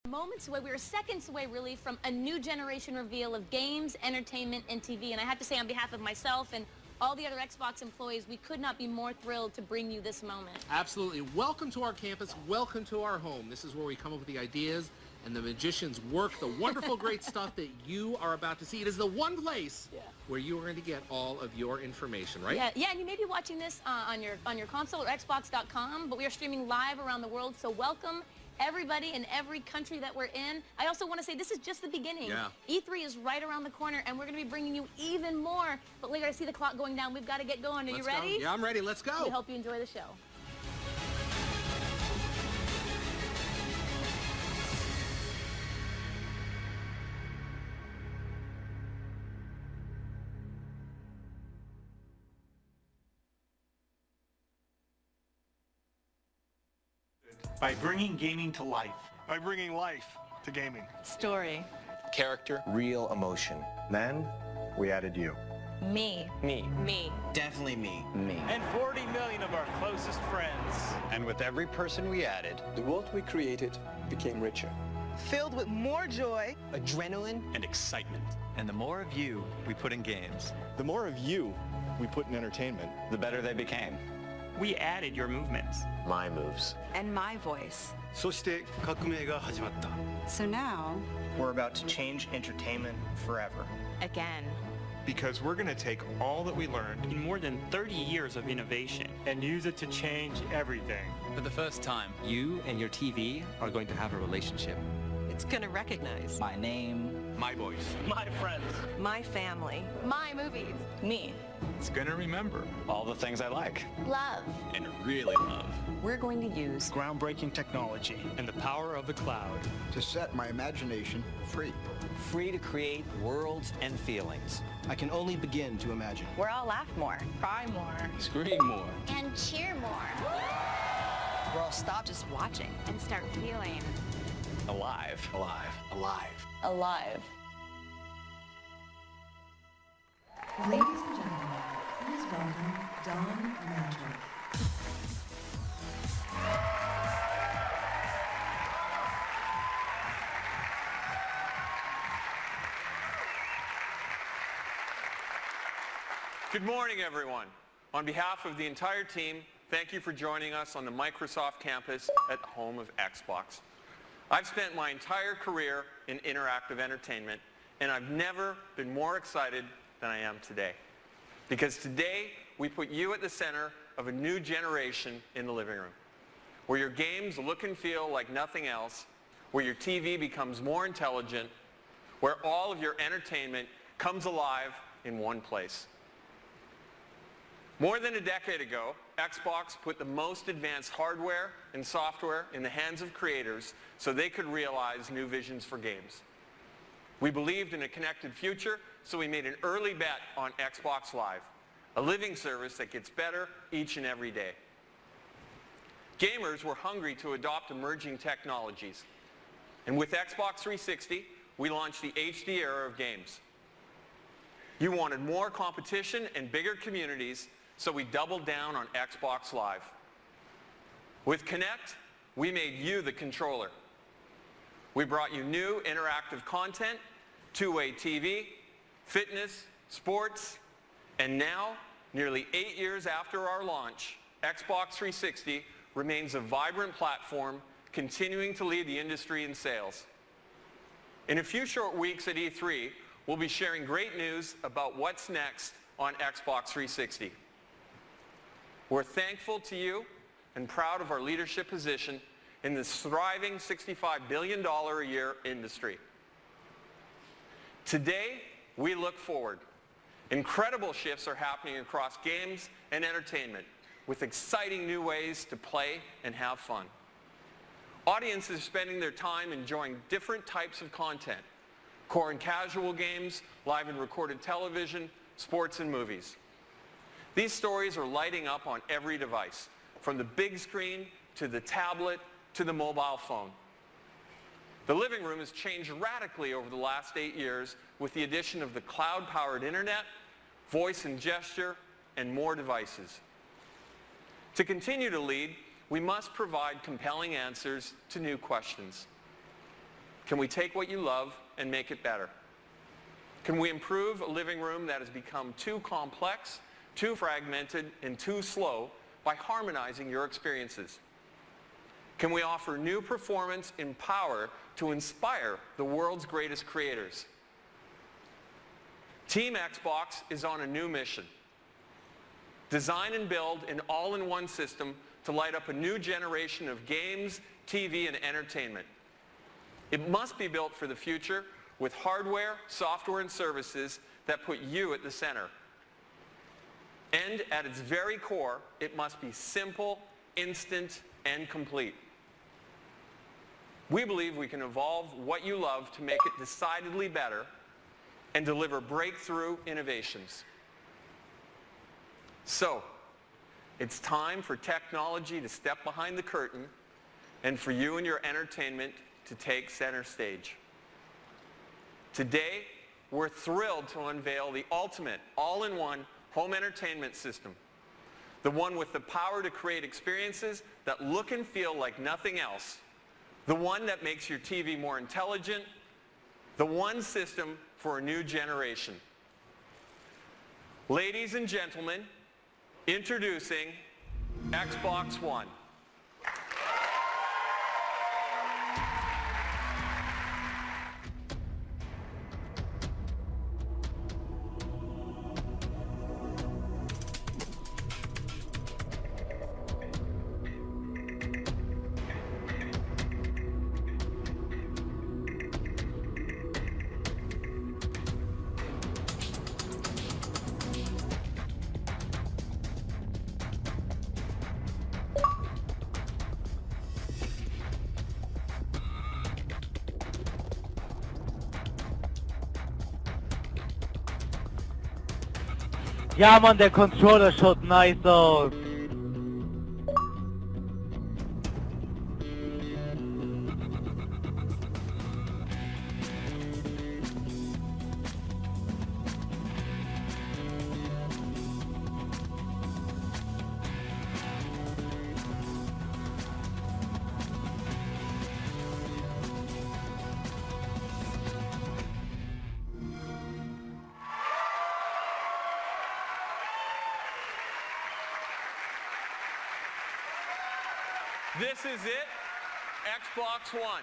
Moments away, we were seconds away really from a new generation reveal of games, entertainment, and TV. And I have to say on behalf of myself and all the other Xbox employees, we could not be more thrilled to bring you this moment. Absolutely. Welcome to our campus. Welcome to our home. This is where we come up with the ideas and the magicians work the wonderful, great stuff that you are about to see. It is the one place where you are going to get all of your information, right? Yeah, and you may be watching this on your console or Xbox.com, but we are streaming live around the world, so welcome everybody in every country that we're in. I also want to say this is just the beginning. E3 is right around the corner, and we're going to be bringing you even more. But later, I see the clock going down. We've got to get going. Are you ready? Yeah, I'm ready. Let's go. We hope you enjoy the show. By bringing gaming to life. By bringing life to gaming. Story. Character. Real emotion. Then we added you. Me. Me. Me. Definitely me. Me. And 40 million of our closest friends. And with every person we added, The world we created became richer. Filled with more joy, Adrenaline. and excitement. And the more of you we put in games, The more of you we put in entertainment, the better they became. We added your movements. My moves. And my voice. そして革命が始まった。 So now, We're about to change entertainment forever. again. Because we're going to take all that we learned In more than 30 years of innovation. And use it to change everything. For the first time, you and your TV are going to have a relationship. It's gonna recognize My name, my voice. My friends. my family, my movies, me. It's going to remember. All the things I like. Love. And really love. We're going to use Groundbreaking technology. And the power of the cloud. To set my imagination free. Free to create worlds and feelings. I can only begin to imagine. where I'll laugh more, cry more, Scream more. And cheer more. where I'll stop just watching and start feeling Alive. Alive. Alive. alive. Ladies and gentlemen, please welcome Don Mantrick. Good morning, everyone. On behalf of the entire team, thank you for joining us on the Microsoft campus at the home of Xbox. I've spent my entire career in interactive entertainment, and I've never been more excited than I am today. Because today, we put you at the center of a new generation in the living room, where your games look and feel like nothing else, where your TV becomes more intelligent, where all of your entertainment comes alive in one place. More than a decade ago, Xbox put the most advanced hardware and software in the hands of creators so they could realize new visions for games. We believed in a connected future, so we made an early bet on Xbox Live, a living service that gets better each and every day. Gamers were hungry to adopt emerging technologies. And with Xbox 360, we launched the HD era of games. You wanted more competition and bigger communities, so we doubled down on Xbox Live. With Kinect, we made you the controller. We brought you new interactive content, two-way TV, fitness, sports, and now, nearly 8 years after our launch, Xbox 360 remains a vibrant platform, continuing to lead the industry in sales. In a few short weeks at E3, we'll be sharing great news about what's next on Xbox 360. We're thankful to you and proud of our leadership position in this thriving $65 billion a year industry. Today, we look forward. Incredible shifts are happening across games and entertainment, with exciting new ways to play and have fun. Audiences are spending their time enjoying different types of content: core and casual games, live and recorded television, sports and movies. These stories are lighting up on every device, from the big screen to the tablet to the mobile phone. The living room has changed radically over the last 8 years with the addition of the cloud-powered internet, voice and gesture, and more devices. To continue to lead, we must provide compelling answers to new questions. Can we take what you love and make it better? Can we improve a living room that has become too complex, too fragmented, and too slow by harmonizing your experiences? Can we offer new performance and power to inspire the world's greatest creators? Team Xbox is on a new mission. Design and build an all-in-one system to light up a new generation of games, TV, and entertainment. It must be built for the future with hardware, software, and services that put you at the center. And at its very core, it must be simple, instant, and complete. We believe we can evolve what you love to make it decidedly better and deliver breakthrough innovations. So, it's time for technology to step behind the curtain and for you and your entertainment to take center stage. Today, we're thrilled to unveil the ultimate all-in-one home entertainment system. The one with the power to create experiences that look and feel like nothing else. The one that makes your TV more intelligent. The one system for a new generation. Ladies and gentlemen, introducing Xbox One. Ja Mann, der Controller schaut nice aus. This is it, Xbox One.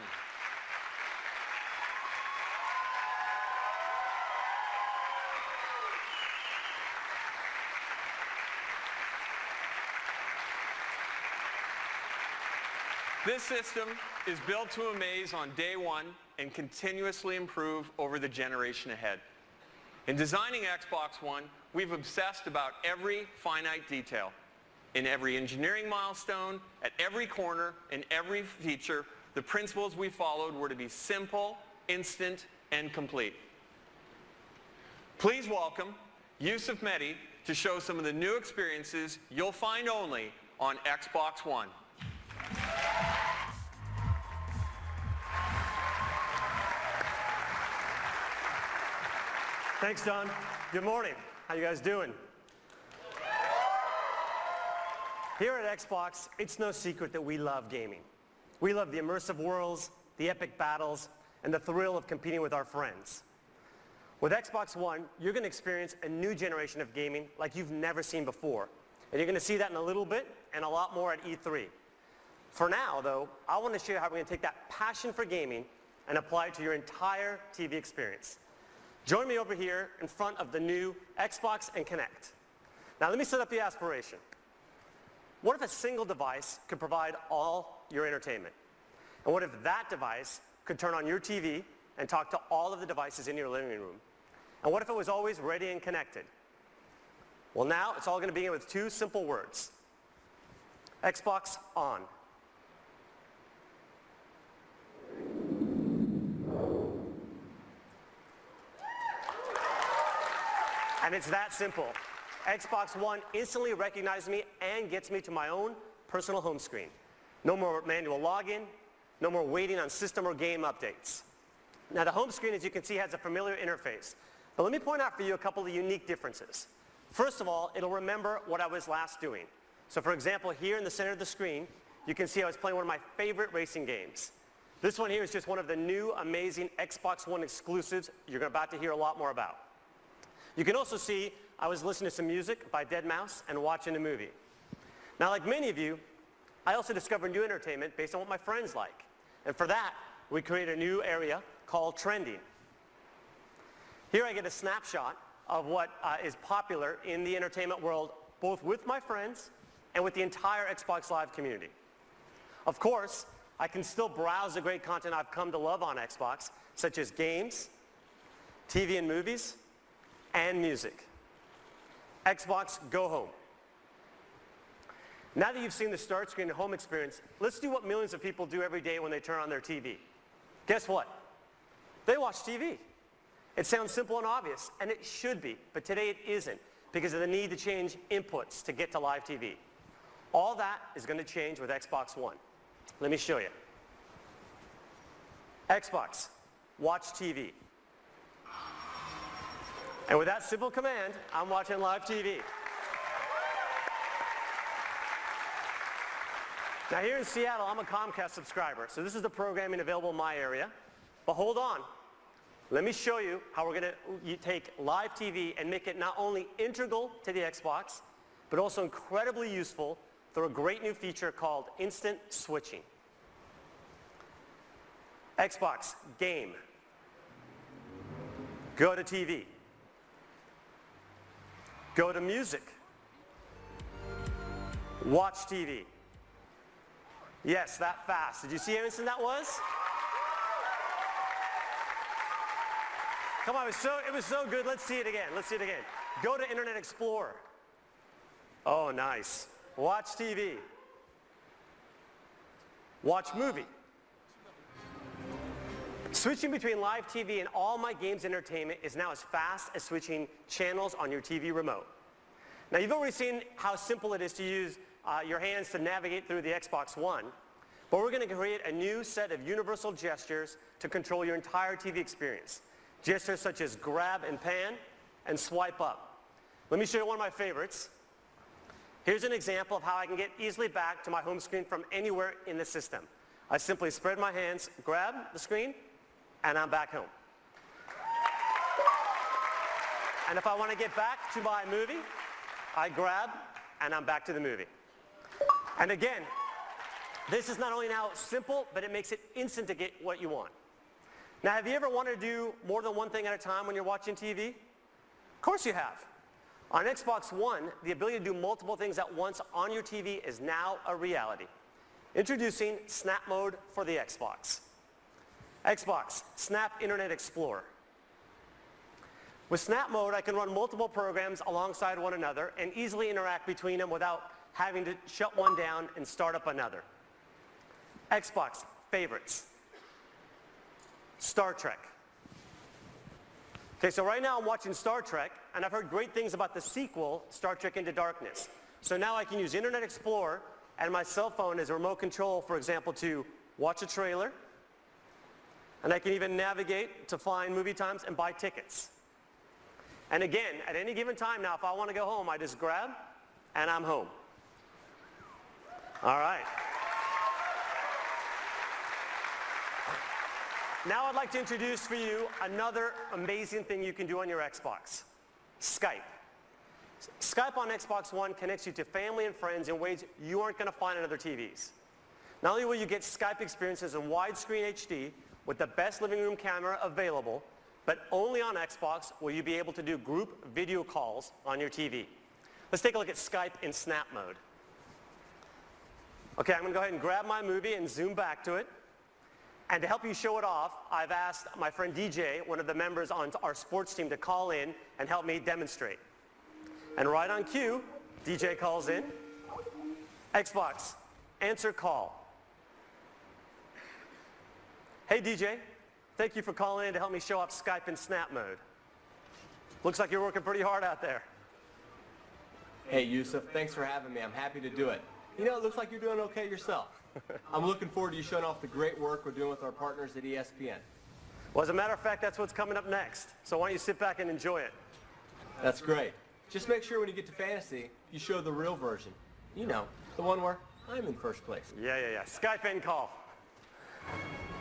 This system is built to amaze on day one and continuously improve over the generation ahead. In designing Xbox One, we've obsessed about every finite detail. In every engineering milestone, at every corner, in every feature, the principles we followed were to be simple, instant, and complete. Please welcome Yusuf Mehdi to show some of the new experiences you'll find only on Xbox One. Thanks, Don. Good morning. How you guys doing? Here at Xbox, it's no secret that we love gaming. We love the immersive worlds, the epic battles, and the thrill of competing with our friends. With Xbox One, you're going to experience a new generation of gaming like you've never seen before. And you're going to see that in a little bit and a lot more at E3. For now, though, I want to show you how we're going to take that passion for gaming and apply it to your entire TV experience. Join me over here in front of the new Xbox and Kinect. Now let me set up the aspiration. What if a single device could provide all your entertainment? And what if that device could turn on your TV and talk to all of the devices in your living room? And what if it was always ready and connected? Well, now it's all going to begin with two simple words. Xbox on. And it's that simple. Xbox One instantly recognizes me and gets me to my own personal home screen. No more manual login, no more waiting on system or game updates. Now the home screen, as you can see, has a familiar interface. But let me point out for you a couple of unique differences. First of all, it'll remember what I was last doing. So for example, here in the center of the screen, you can see I was playing one of my favorite racing games. This one here is just one of the new amazing Xbox One exclusives you're about to hear a lot more about. You can also see I was listening to some music by Deadmau5 and watching a movie. Now, like many of you, I also discovered new entertainment based on what my friends like. And for that, we created a new area called Trending. Here I get a snapshot of what is popular in the entertainment world, both with my friends and with the entire Xbox Live community. Of course, I can still browse the great content I've come to love on Xbox, such as games, TV and movies, and music. Xbox Go Home. Now that you've seen the start screen and home experience, let's do what millions of people do every day when they turn on their TV. Guess what? They watch TV. It sounds simple and obvious, and it should be, but today it isn't because of the need to change inputs to get to live TV. All that is going to change with Xbox One. Let me show you. Xbox, watch TV. And with that simple command, I'm watching live TV. Now here in Seattle, I'm a Comcast subscriber, so this is the programming available in my area. But hold on. Let me show you how we're going to take live TV and make it not only integral to the Xbox, but also incredibly useful through a great new feature called Instant Switching. Xbox, game. Go to TV. Go to music. Watch TV. Yes, that fast. Did you see how instant that was? Come on, it was so good. Let's see it again. Let's see it again. Go to Internet Explorer. Oh, nice. Watch TV. Watch movie. Switching between live TV and all my games entertainment is now as fast as switching channels on your TV remote. Now, you've already seen how simple it is to use your hands to navigate through the Xbox One, but we're going to create a new set of universal gestures to control your entire TV experience. Gestures such as grab and pan and swipe up. Let me show you one of my favorites. Here's an example of how I can get easily back to my home screen from anywhere in the system. I simply spread my hands, grab the screen, and I'm back home. And if I want to get back to my movie, I grab and I'm back to the movie. And again, this is not only now simple, but it makes it instant to get what you want. Now, have you ever wanted to do more than one thing at a time when you're watching TV? Of course you have. On Xbox One, the ability to do multiple things at once on your TV is now a reality. Introducing Snap Mode for the Xbox. Xbox, Snap Internet Explorer. With Snap Mode, I can run multiple programs alongside one another and easily interact between them without having to shut one down and start up another. Xbox, Favorites. Star Trek. Okay, so right now I'm watching Star Trek, and I've heard great things about the sequel, Star Trek Into Darkness. So now I can use Internet Explorer and my cell phone as a remote control, for example, to watch a trailer, and I can even navigate to find movie times and buy tickets. And again, at any given time now, if I want to go home, I just grab, and I'm home. All right. Now I'd like to introduce for you another amazing thing you can do on your Xbox, Skype. Skype on Xbox One connects you to family and friends in ways you aren't going to find on other TVs. Not only will you get Skype experiences in widescreen HD with the best living room camera available, but only on Xbox will you be able to do group video calls on your TV. Let's take a look at Skype in Snap Mode. Okay, I'm going to go ahead and grab my movie and zoom back to it. And to help you show it off, I've asked my friend DJ, one of the members on our sports team, to call in and help me demonstrate. And right on cue, DJ calls in. Xbox, answer call. Hey DJ, thank you for calling in to help me show off Skype in Snap Mode. Looks like you're working pretty hard out there. Hey Yusuf, thanks for having me. I'm happy to do it. You know, it looks like you're doing okay yourself. I'm looking forward to you showing off the great work we're doing with our partners at ESPN. Well, as a matter of fact, that's what's coming up next. So why don't you sit back and enjoy it? That's great. Just make sure when you get to fantasy, you show the real version. You know, the one where I'm in first place. Yeah. Skype in call.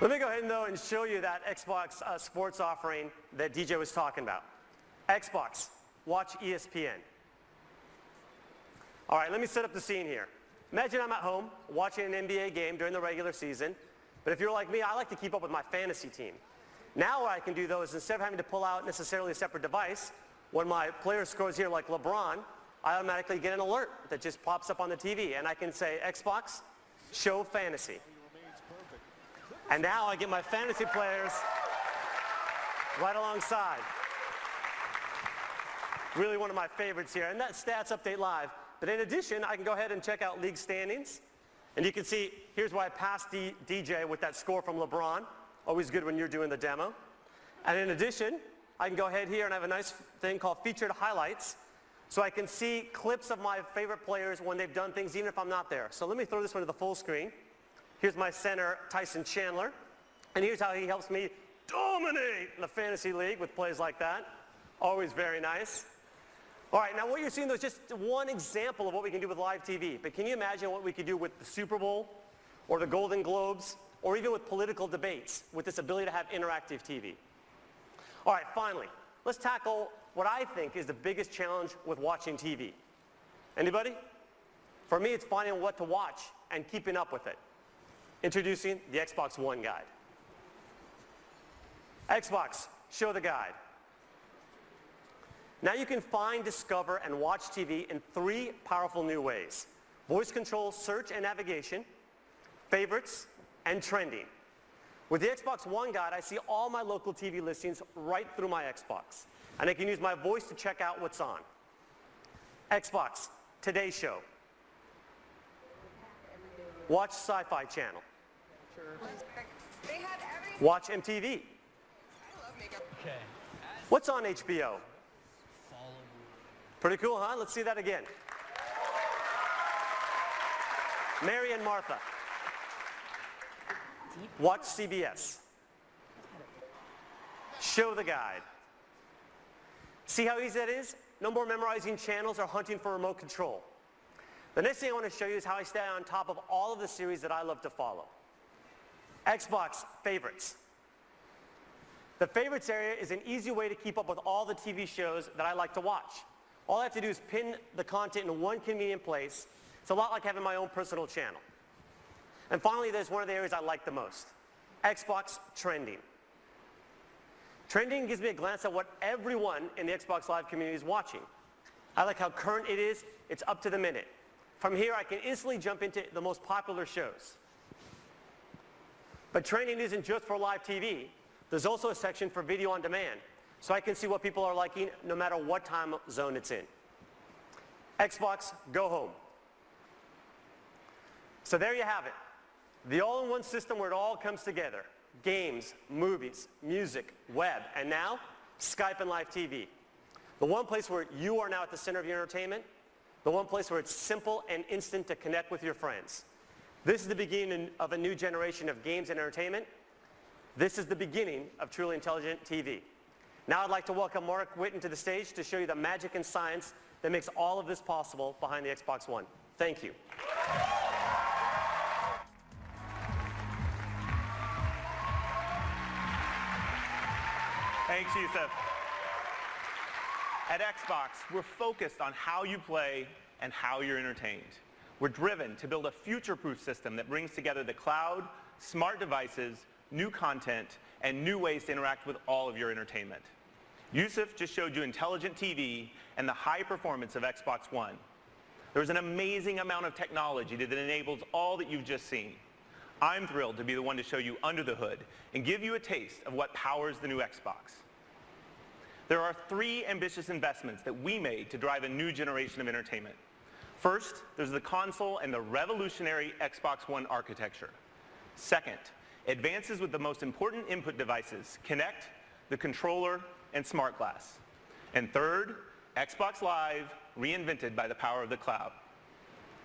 Let me go ahead though and show you that Xbox sports offering that DJ was talking about. Xbox, watch ESPN. All right, let me set up the scene here. Imagine I'm at home watching an NBA game during the regular season, but if you're like me, I like to keep up with my fantasy team. Now what I can do though is instead of having to pull out necessarily a separate device, when my player scores here like LeBron, I automatically get an alert that just pops up on the TV and I can say, Xbox, show fantasy. And now I get my fantasy players right alongside. Really one of my favorites here. And that's Stats Update Live. But in addition, I can go ahead and check out league standings. And you can see, here's where I passed DJ with that score from LeBron. Always good when you're doing the demo. And in addition, I can go ahead here and I have a nice thing called Featured Highlights. So I can see clips of my favorite players when they've done things, even if I'm not there. So let me throw this one to the full screen. Here's my center, Tyson Chandler. And here's how he helps me dominate in the fantasy league with plays like that. Always very nice. All right, now what you're seeing though is just one example of what we can do with live TV. But can you imagine what we could do with the Super Bowl or the Golden Globes or even with political debates with this ability to have interactive TV? All right, finally, let's tackle what I think is the biggest challenge with watching TV. Anybody? For me, it's finding what to watch and keeping up with it. Introducing the Xbox One Guide. Xbox, show the guide. Now you can find, discover, and watch TV in 3 powerful new ways. Voice control, search and navigation, favorites, and trending. With the Xbox One Guide, I see all my local TV listings right through my Xbox. And I can use my voice to check out what's on. Xbox, Today Show. Watch Sci-Fi Channel. Watch MTV. What's on HBO? Pretty cool, huh? Let's see that again. Mary and Martha. Watch CBS. Show the guide. See how easy that is? No more memorizing channels or hunting for remote control. The next thing I want to show you is how I stay on top of all of the series that I love to follow. Xbox Favorites. The Favorites area is an easy way to keep up with all the TV shows that I like to watch. All I have to do is pin the content in one convenient place. It's a lot like having my own personal channel. And finally, there's one of the areas I like the most. Xbox Trending. Trending gives me a glance at what everyone in the Xbox Live community is watching. I like how current it is. It's up to the minute. From here, I can instantly jump into the most popular shows. But Trending isn't just for live TV. There's also a section for video on demand, so I can see what people are liking no matter what time zone it's in. Xbox Go Home. So there you have it. The all-in-one system where it all comes together. Games, movies, music, web, and now Skype and live TV. The one place where you are now at the center of your entertainment. The one place where it's simple and instant to connect with your friends. This is the beginning of a new generation of games and entertainment. This is the beginning of truly intelligent TV. Now I'd like to welcome Mark Whitten to the stage to show you the magic and science that makes all of this possible behind the Xbox One. Thank you. Thanks, Yusuf. At Xbox, we're focused on how you play and how you're entertained. We're driven to build a future-proof system that brings together the cloud, smart devices, new content, and new ways to interact with all of your entertainment. Yusuf just showed you intelligent TV and the high performance of Xbox One. There's an amazing amount of technology that enables all that you've just seen. I'm thrilled to be the one to show you under the hood and give you a taste of what powers the new Xbox. There are 3 ambitious investments that we made to drive a new generation of entertainment. First, there's the console and the revolutionary Xbox One architecture. Second, advances with the most important input devices, Kinect, the controller, and Smart Glass. And third, Xbox Live, reinvented by the power of the cloud.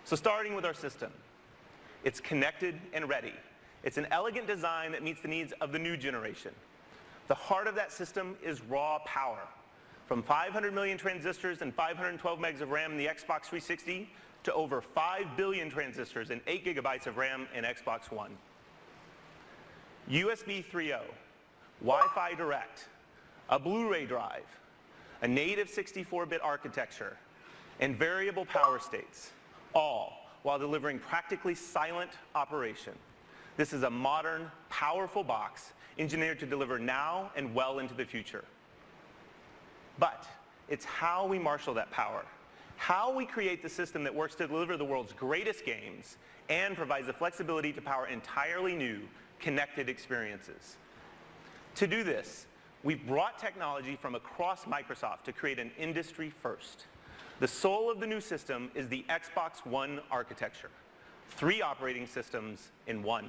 So starting with our system, it's connected and ready. It's an elegant design that meets the needs of the new generation. The heart of that system is raw power. From 500 million transistors and 512 megs of RAM in the Xbox 360 to over 5 billion transistors and 8 gigabytes of RAM in Xbox One. USB 3.0, Wi-Fi Direct, a Blu-ray drive, a native 64-bit architecture, and variable power states, all while delivering practically silent operation. This is a modern, powerful box engineered to deliver now and well into the future. But it's how we marshal that power, how we create the system that works to deliver the world's greatest games and provides the flexibility to power entirely new, connected experiences. To do this, we've brought technology from across Microsoft to create an industry first. The soul of the new system is the Xbox One architecture. 3 operating systems in one.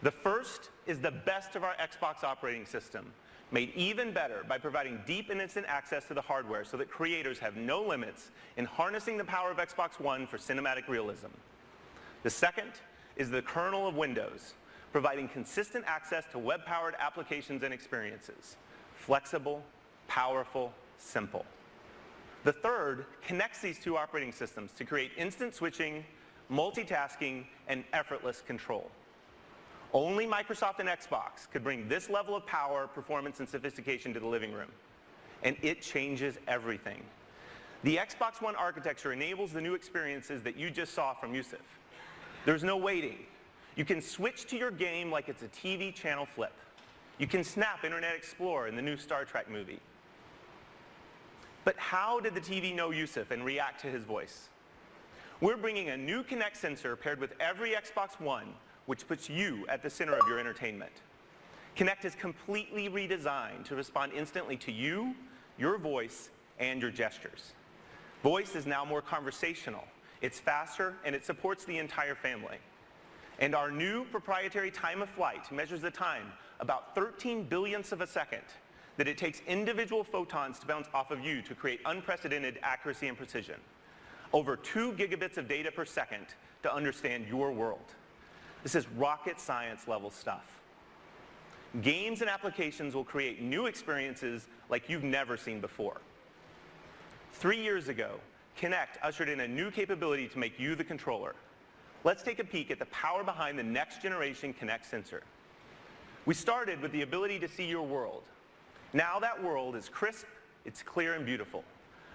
The first is the best of our Xbox operating system, made even better by providing deep and instant access to the hardware so that creators have no limits in harnessing the power of Xbox One for cinematic realism. The second is the kernel of Windows, providing consistent access to web-powered applications and experiences. Flexible, powerful, simple. The third connects these 2 operating systems to create instant switching, multitasking, and effortless control. Only Microsoft and Xbox could bring this level of power, performance, and sophistication to the living room. And it changes everything. The Xbox One architecture enables the new experiences that you just saw from Yusuf. There's no waiting. You can switch to your game like it's a TV channel flip. You can snap Internet Explorer in the new Star Trek movie. But how did the TV know Yusuf and react to his voice? We're bringing a new Kinect sensor paired with every Xbox One, which puts you at the center of your entertainment. Kinect is completely redesigned to respond instantly to you, your voice, and your gestures. Voice is now more conversational, it's faster, and it supports the entire family. And our new proprietary time of flight measures the time about 13 billionths of a second that it takes individual photons to bounce off of you to create unprecedented accuracy and precision. Over 2 gigabits of data per second to understand your world. This is rocket science level stuff. Games and applications will create new experiences like you've never seen before. 3 years ago, Kinect ushered in a new capability to make you the controller. Let's take a peek at the power behind the next generation Kinect sensor. We started with the ability to see your world. Now that world is crisp, it's clear and beautiful.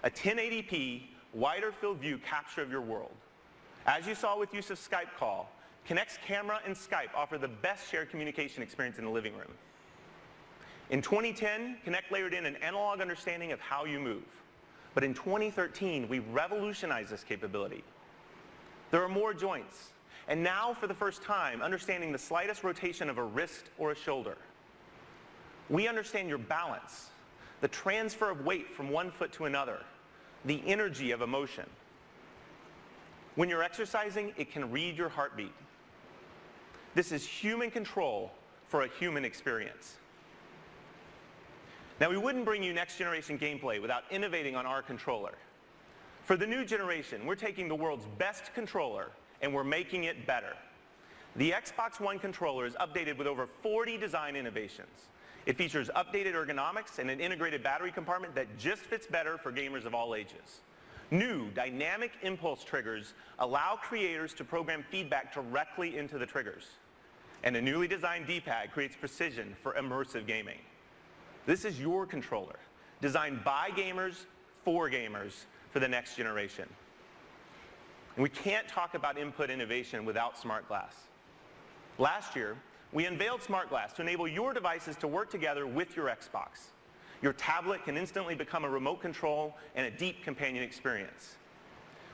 A 1080p, wider field view capture of your world. As you saw with Yusuf's Skype call, Kinect's camera and Skype offer the best shared communication experience in the living room. In 2010, Kinect layered in an analog understanding of how you move. But in 2013, we revolutionized this capability. There are more joints, and now for the first time, understanding the slightest rotation of a wrist or a shoulder. We understand your balance, the transfer of weight from one foot to another, the energy of emotion. When you're exercising, it can read your heartbeat. This is human control for a human experience. Now, we wouldn't bring you next generation gameplay without innovating on our controller. For the new generation, we're taking the world's best controller and we're making it better. The Xbox One controller is updated with over 40 design innovations. It features updated ergonomics and an integrated battery compartment that just fits better for gamers of all ages. New dynamic impulse triggers allow creators to program feedback directly into the triggers. And a newly designed D-pad creates precision for immersive gaming. This is your controller, designed by gamers, for gamers, for the next generation. And we can't talk about input innovation without Smart Glass. Last year, we unveiled Smart Glass to enable your devices to work together with your Xbox. Your tablet can instantly become a remote control and a deep companion experience.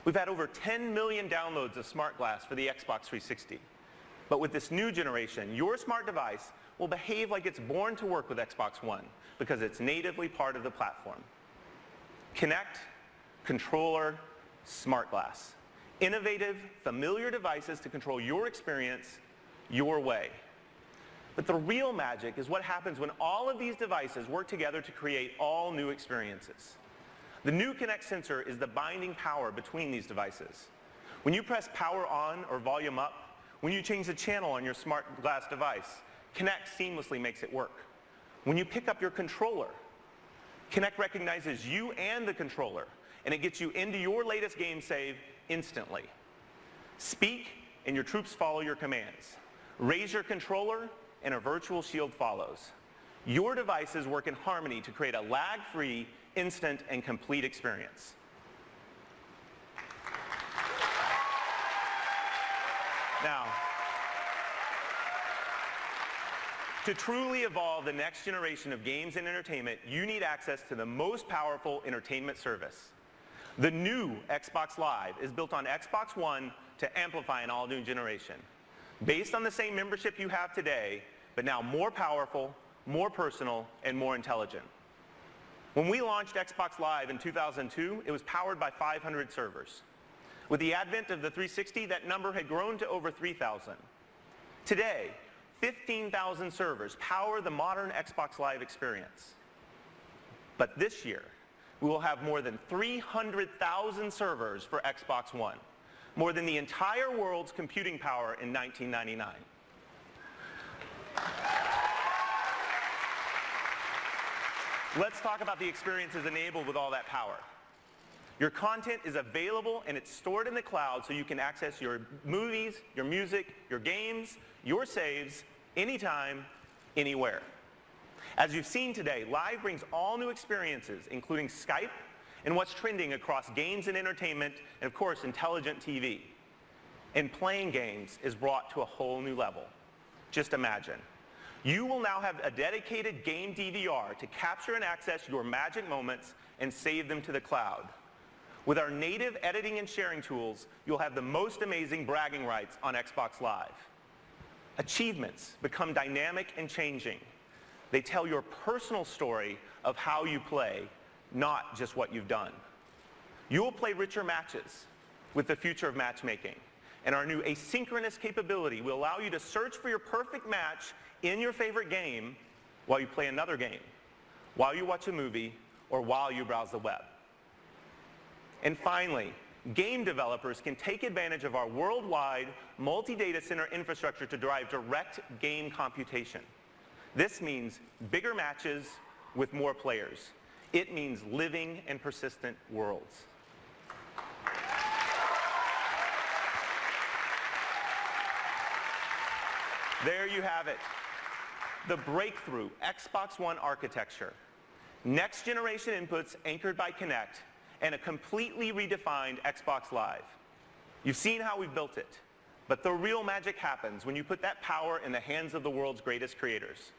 We've had over 10 million downloads of Smart Glass for the Xbox 360. But with this new generation, your smart device will behave like it's born to work with Xbox One because it's natively part of the platform. Kinect, controller, Smart Glass. Innovative, familiar devices to control your experience your way. But the real magic is what happens when all of these devices work together to create all new experiences. The new Kinect sensor is the binding power between these devices. When you press power on or volume up, when you change the channel on your Smart Glass device, Kinect seamlessly makes it work. When you pick up your controller, Kinect recognizes you and the controller, and it gets you into your latest game save instantly. Speak, and your troops follow your commands. Raise your controller, and a virtual shield follows. Your devices work in harmony to create a lag-free, instant, and complete experience. Now, to truly evolve the next generation of games and entertainment, you need access to the most powerful entertainment service. The new Xbox Live is built on Xbox One to amplify an all-new generation. Based on the same membership you have today, but now more powerful, more personal, and more intelligent. When we launched Xbox Live in 2002, it was powered by 500 servers. With the advent of the 360, that number had grown to over 3,000. Today, 15,000 servers power the modern Xbox Live experience. But this year, we will have more than 300,000 servers for Xbox One, more than the entire world's computing power in 1999. Let's talk about the experiences enabled with all that power. Your content is available and it's stored in the cloud so you can access your movies, your music, your games, your saves, anytime, anywhere. As you've seen today, Live brings all new experiences, including Skype and what's trending across games and entertainment, and of course, intelligent TV. And playing games is brought to a whole new level. Just imagine. You will now have a dedicated game DVR to capture and access your magic moments and save them to the cloud. With our native editing and sharing tools, you'll have the most amazing bragging rights on Xbox Live. Achievements become dynamic and changing. They tell your personal story of how you play, not just what you've done. You'll play richer matches with the future of matchmaking. And our new asynchronous capability will allow you to search for your perfect match in your favorite game while you play another game, while you watch a movie, or while you browse the web. And finally, game developers can take advantage of our worldwide multi-data center infrastructure to drive direct game computation. This means bigger matches with more players. It means living and persistent worlds. There you have it. The breakthrough Xbox One architecture. Next generation inputs anchored by Kinect, and a completely redefined Xbox Live. You've seen how we've built it, but the real magic happens when you put that power in the hands of the world's greatest creators.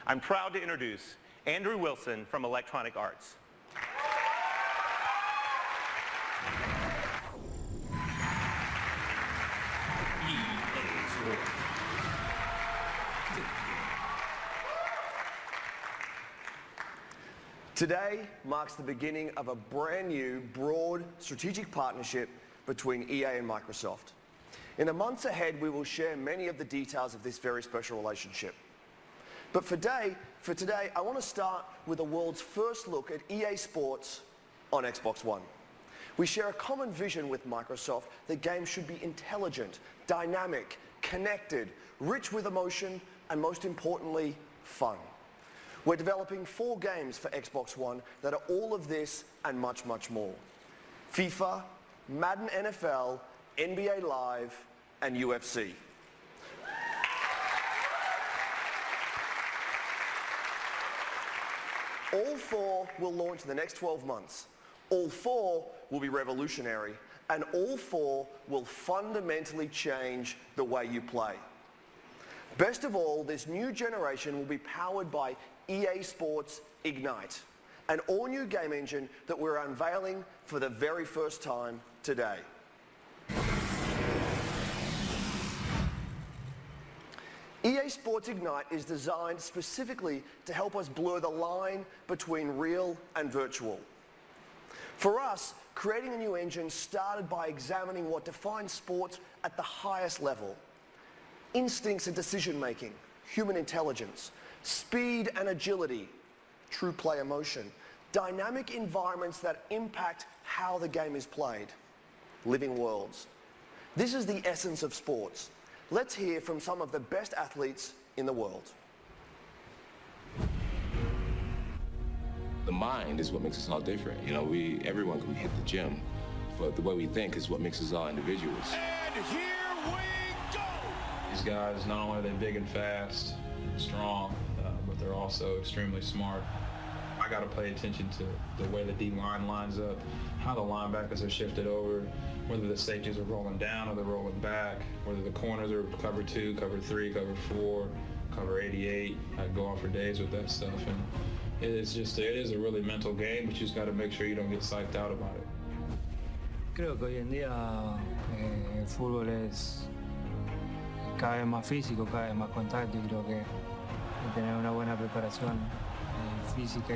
I'm proud to introduce Andrew Wilson from Electronic Arts. Today marks the beginning of a brand new, broad, strategic partnership between EA and Microsoft. In the months ahead, we will share many of the details of this very special relationship. But for today, I want to start with the world's first look at EA Sports on Xbox One. We share a common vision with Microsoft that games should be intelligent, dynamic, connected, rich with emotion, and most importantly, fun. We're developing 4 games for Xbox One that are all of this and much, much more. FIFA, Madden NFL, NBA Live, and UFC. All 4 will launch in the next 12 months. All 4 will be revolutionary, and all 4 will fundamentally change the way you play. Best of all, this new generation will be powered by EA Sports Ignite, an all-new game engine that we're unveiling for the very first time today. EA Sports Ignite is designed specifically to help us blur the line between real and virtual. For us, creating a new engine started by examining what defines sports at the highest level. Instincts and decision-making, human intelligence, speed and agility, true play emotion, dynamic environments that impact how the game is played, living worlds. This is the essence of sports. Let's hear from some of the best athletes in the world. The mind is what makes us all different. You know, everyone can hit the gym, but the way we think is what makes us all individuals. And here we go! These guys, not only are they big and fast, strong, but they're also extremely smart. I got to pay attention to the way the D-line lines up, how the linebackers are shifted over, whether the safeties are rolling down or they're rolling back, whether the corners are cover 2, cover 3, cover 4, cover 88. I go on for days with that stuff, and it is a really mental game, but you just got to make sure you don't get psyched out about it. Creo que hoy en día el fútbol es cada vez más físico, cada vez más contacto, y creo que tener una buena preparación física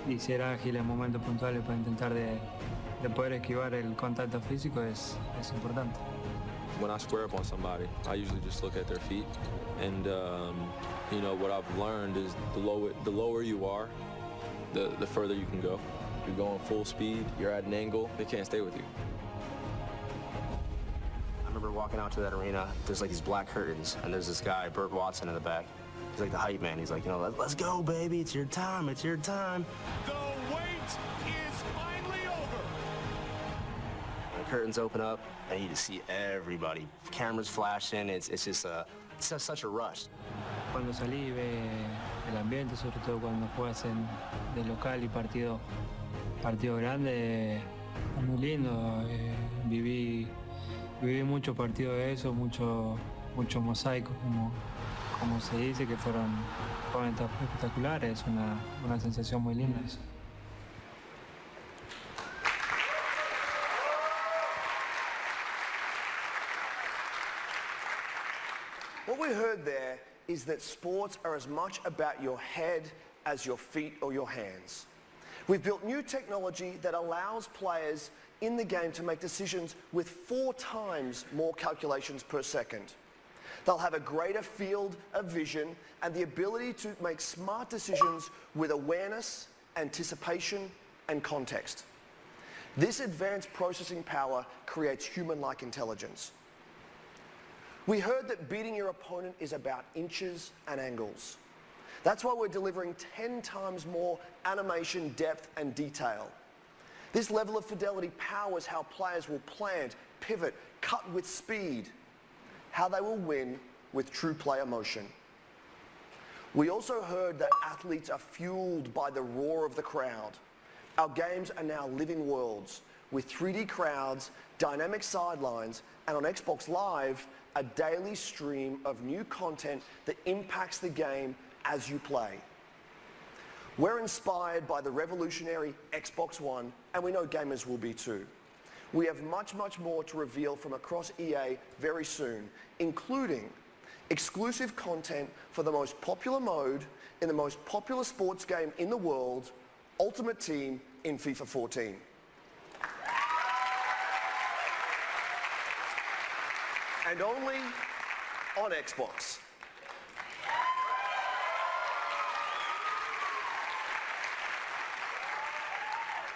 y ser ágil en momentos puntuales para intentar de poder esquivar el contacto físico es importante. When I square up on somebody, I usually just look at their feet, and you know, what I've learned is the lower you are, the further you can go. If you're going full speed, you're at an angle, they can't stay with you. I remember walking out to that arena, there's like these black curtains, and there's this guy, Burt Watson, in the back. He's like the hype man. He's like, you know, let's go, baby. It's your time. It's your time. The wait is finally over. The curtains open up, and you just see everybody. Cameras flashing. It's just such a rush. Cuando salí ve el ambiente, sobre todo cuando juegas de local y partido grande, es muy lindo. Viví muchos partidos de eso, mucho mosaico, como se dice, que fueron espectaculares. Es una sensación muy linda eso. What we heard there is that sports are as much about your head as your feet or your hands. We've built new technology that allows players in the game to make decisions with 4 times more calculations per second. They'll have a greater field of vision and the ability to make smart decisions with awareness, anticipation, and context. This advanced processing power creates human-like intelligence. We heard that beating your opponent is about inches and angles. That's why we're delivering 10 times more animation, depth, and detail. This level of fidelity powers how players will plant, pivot, cut with speed, how they will win with true player motion. We also heard that athletes are fueled by the roar of the crowd. Our games are now living worlds with 3D crowds, dynamic sidelines, and on Xbox Live, a daily stream of new content that impacts the game as you play. We're inspired by the revolutionary Xbox One, and we know gamers will be too. We have much, much more to reveal from across EA very soon, including exclusive content for the most popular mode in the most popular sports game in the world, Ultimate Team in FIFA 14. And only on Xbox.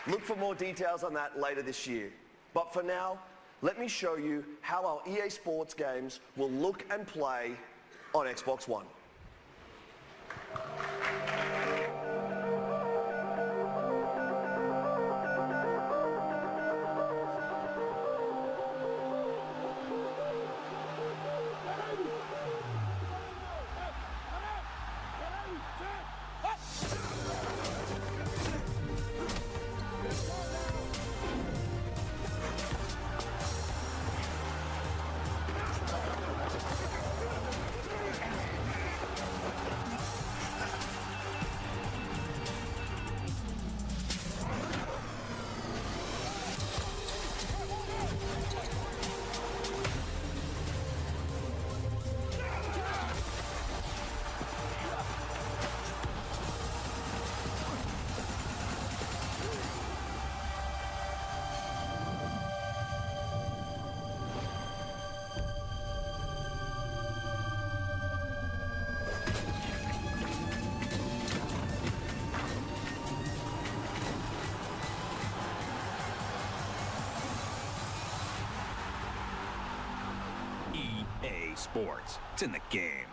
Look for more details on that later this year. But for now, let me show you how our EA Sports games will look and play on Xbox One. EA Sports. It's in the game.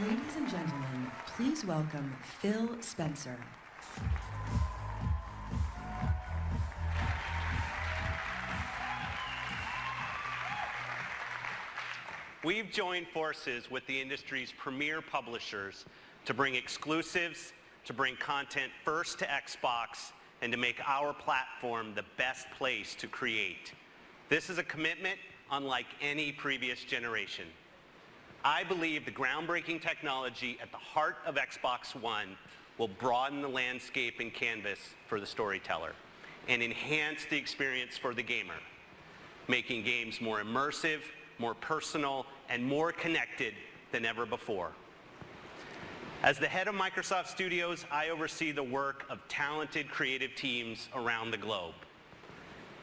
Ladies and gentlemen, please welcome Phil Spencer. we've joined forces with the industry's premier publishers to bring exclusives, to bring content first to Xbox, and to make our platform the best place to create. This is a commitment unlike any previous generation. I believe the groundbreaking technology at the heart of Xbox One will broaden the landscape and canvas for the storyteller and enhance the experience for the gamer, making games more immersive, more personal, and more connected than ever before. As the head of Microsoft Studios, I oversee the work of talented creative teams around the globe.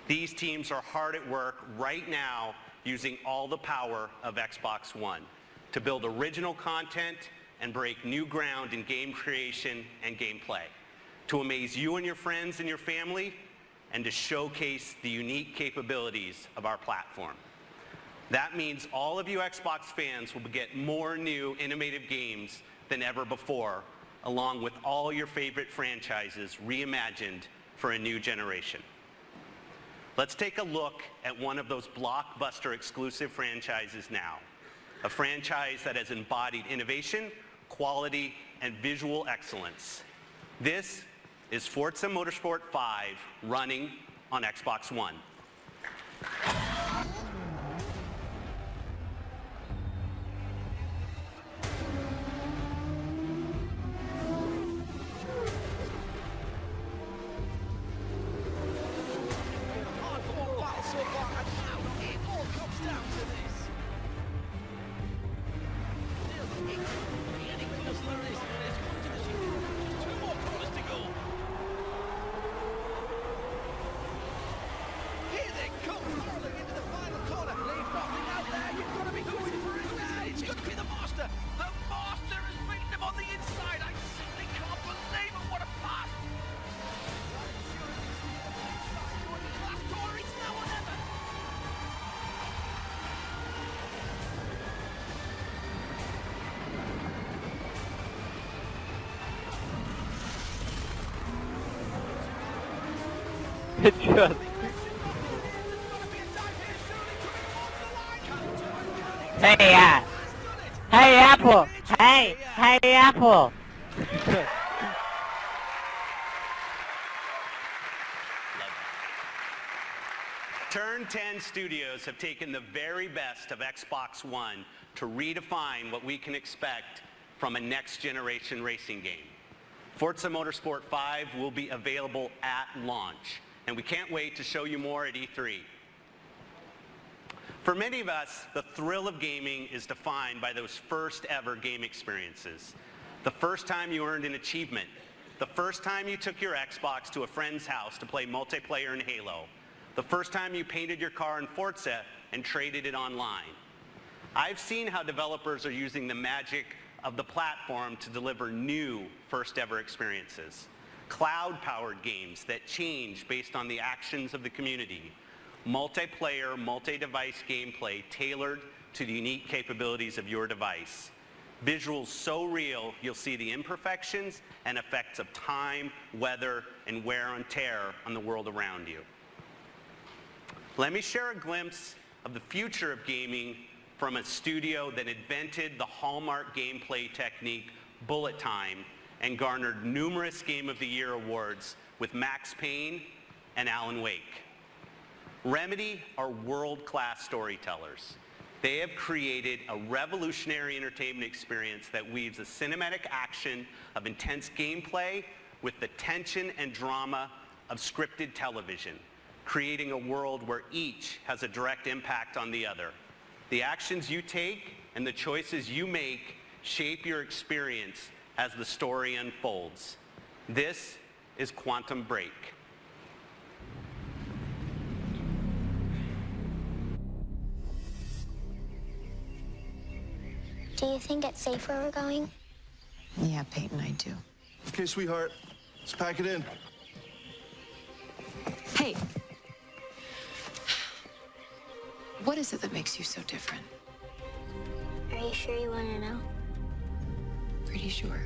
These teams are hard at work right now using all the power of Xbox One to build original content and break new ground in game creation and gameplay, to amaze you and your friends and your family, and to showcase the unique capabilities of our platform. That means all of you Xbox fans will get more new, innovative games than ever before, along with all your favorite franchises reimagined for a new generation. Let's take a look at one of those blockbuster exclusive franchises now, a franchise that has embodied innovation, quality, and visual excellence. This is Forza Motorsport 5 running on Xbox One. Just... Hey, Apple! Hey, Apple! Turn 10 Studios have taken the very best of Xbox One to redefine what we can expect from a next-generation racing game. Forza Motorsport 5 will be available at launch, and we can't wait to show you more at E3. For many of us, the thrill of gaming is defined by those first ever game experiences. The first time you earned an achievement, the first time you took your Xbox to a friend's house to play multiplayer in Halo, the first time you painted your car in Forza and traded it online. I've seen how developers are using the magic of the platform to deliver new first ever experiences. Cloud-powered games that change based on the actions of the community. Multiplayer, multi-device gameplay tailored to the unique capabilities of your device. Visuals so real, you'll see the imperfections and effects of time, weather, and wear and tear on the world around you. Let me share a glimpse of the future of gaming from a studio that invented the hallmark gameplay technique, bullet time, and garnered numerous Game of the Year awards with Max Payne and Alan Wake. Remedy are world-class storytellers. They have created a revolutionary entertainment experience that weaves a cinematic action of intense gameplay with the tension and drama of scripted television, creating a world where each has a direct impact on the other. The actions you take and the choices you make shape your experience as the story unfolds. This is Quantum Break. Do you think it's safe where we're going? Yeah, Peyton, I do. Okay, sweetheart, let's pack it in. Hey. What is it that makes you so different? Are you sure you want to know? Pretty sure.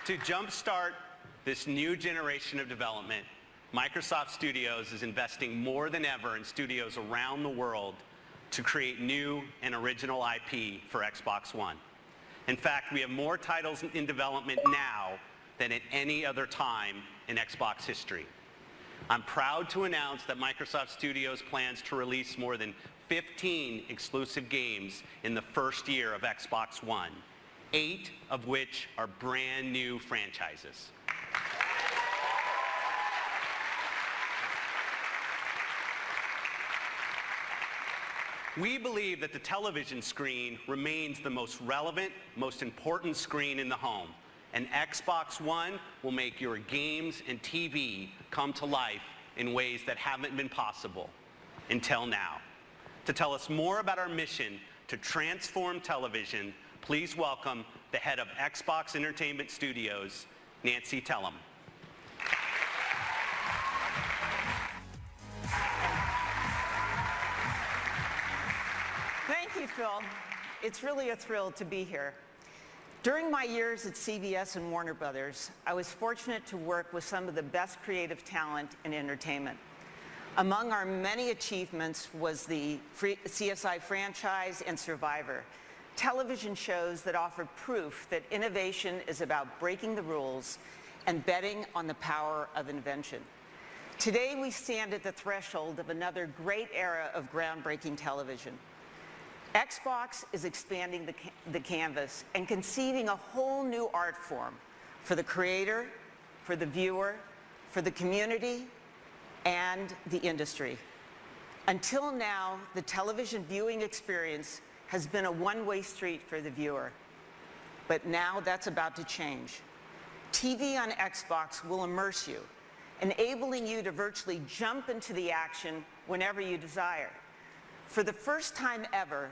To jumpstart this new generation of development, Microsoft Studios is investing more than ever in studios around the world to create new and original IP for Xbox One. In fact, we have more titles in development now than at any other time in Xbox history. I'm proud to announce that Microsoft Studios plans to release more than 15 exclusive games in the first year of Xbox One, 8 of which are brand new franchises. We believe that the television screen remains the most relevant, most important screen in the home, and Xbox One will make your games and TV come to life in ways that haven't been possible until now. To tell us more about our mission to transform television, please welcome the head of Xbox Entertainment Studios, Nancy Tellem. Thank you, Phil. It's really a thrill to be here. During my years at CBS and Warner Brothers, I was fortunate to work with some of the best creative talent in entertainment. Among our many achievements was the CSI franchise and Survivor, television shows that offer proof that innovation is about breaking the rules and betting on the power of invention. Today, we stand at the threshold of another great era of groundbreaking television. Xbox is expanding the canvas and conceiving a whole new art form for the creator, for the viewer, for the community, and the industry. Until now, the television viewing experience has been a one-way street for the viewer. But now that's about to change. TV on Xbox will immerse you, enabling you to virtually jump into the action whenever you desire. For the first time ever,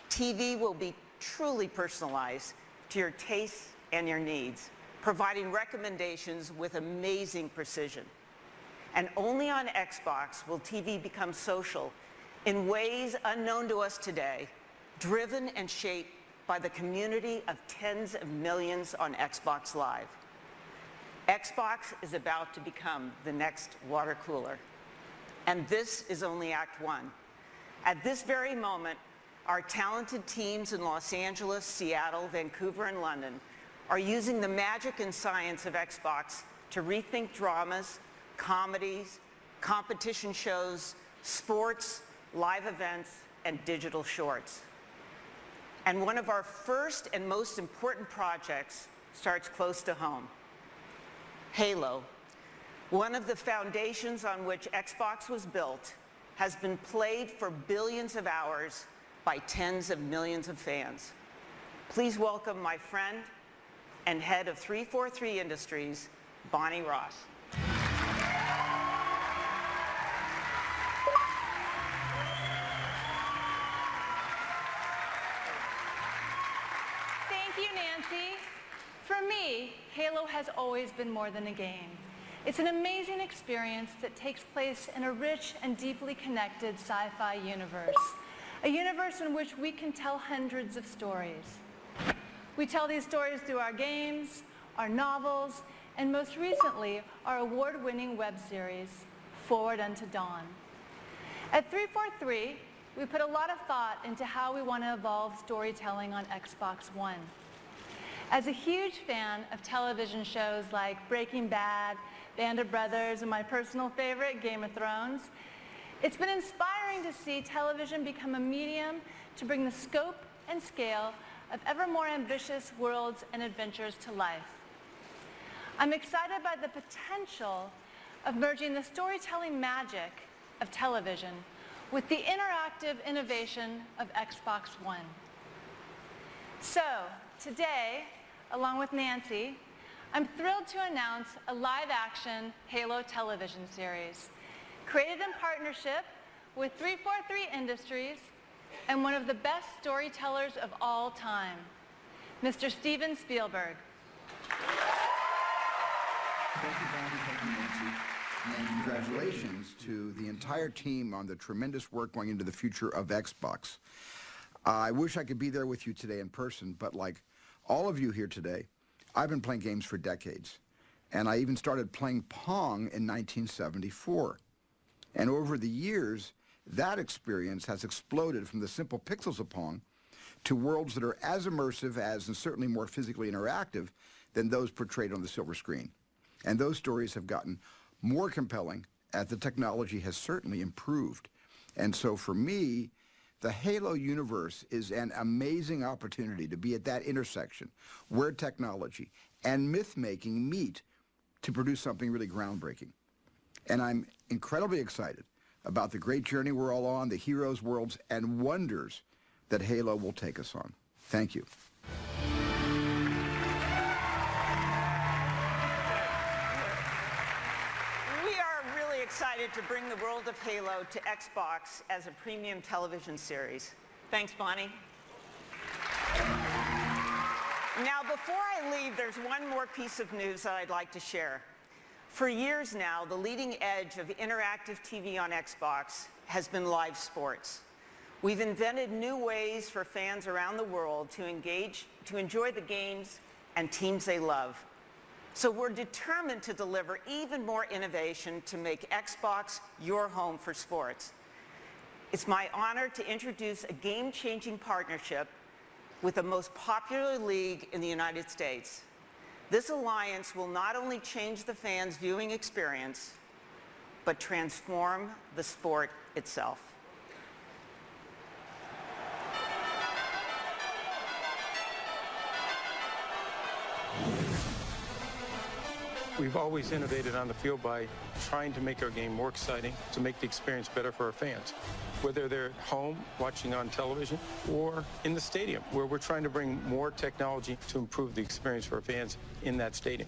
TV will be truly personalized to your tastes and your needs, providing recommendations with amazing precision. And only on Xbox will TV become social in ways unknown to us today, driven and shaped by the community of tens of millions on Xbox Live. Xbox is about to become the next water cooler. And this is only Act 1. At this very moment, our talented teams in Los Angeles, Seattle, Vancouver, and London are using the magic and science of Xbox to rethink dramas, comedies, competition shows, sports, live events, and digital shorts. And one of our first and most important projects starts close to home. Halo, one of the foundations on which Xbox was built, has been played for billions of hours by tens of millions of fans. Please welcome my friend and head of 343 Industries, Bonnie Ross. Thank you, Nancy. For me, Halo has always been more than a game. It's an amazing experience that takes place in a rich and deeply connected sci-fi universe, a universe in which we can tell hundreds of stories. We tell these stories through our games, our novels, and most recently, our award-winning web series, Forward Unto Dawn. At 343, we put a lot of thought into how we want to evolve storytelling on Xbox One. As a huge fan of television shows like Breaking Bad, Band of Brothers, and my personal favorite, Game of Thrones, it's been inspiring to see television become a medium to bring the scope and scale of ever more ambitious worlds and adventures to life. I'm excited by the potential of merging the storytelling magic of television with the interactive innovation of Xbox One. So, today, along with Nancy, I'm thrilled to announce a live-action Halo television series, created in partnership with 343 Industries and one of the best storytellers of all time, Mr. Steven Spielberg. Thank you, Bonnie. Thank you, Nancy. And congratulations to the entire team on the tremendous work going into the future of Xbox. I wish I could be there with you today in person, but like all of you here today, I've been playing games for decades, and I even started playing Pong in 1974. And over the years, that experience has exploded from the simple pixels of Pong to worlds that are as immersive as, and certainly more physically interactive than those portrayed on the silver screen. And those stories have gotten more compelling as the technology has certainly improved. And so for me, the Halo universe is an amazing opportunity to be at that intersection where technology and myth-making meet to produce something really groundbreaking. And I'm incredibly excited about the great journey we're all on, the heroes, worlds, and wonders that Halo will take us on. Thank you. We are really excited to bring the world of Halo to Xbox as a premium television series. Thanks, Bonnie. Now, before I leave, there's one more piece of news that I'd like to share. For years now, the leading edge of interactive TV on Xbox has been live sports. We've invented new ways for fans around the world to enjoy the games and teams they love. So we're determined to deliver even more innovation to make Xbox your home for sports. It's my honor to introduce a game-changing partnership with the most popular league in the United States. This alliance will not only change the fans' viewing experience, but transform the sport itself. We've always innovated on the field by trying to make our game more exciting, to make the experience better for our fans. Whether they're at home watching on television or in the stadium, where we're trying to bring more technology to improve the experience for our fans in that stadium.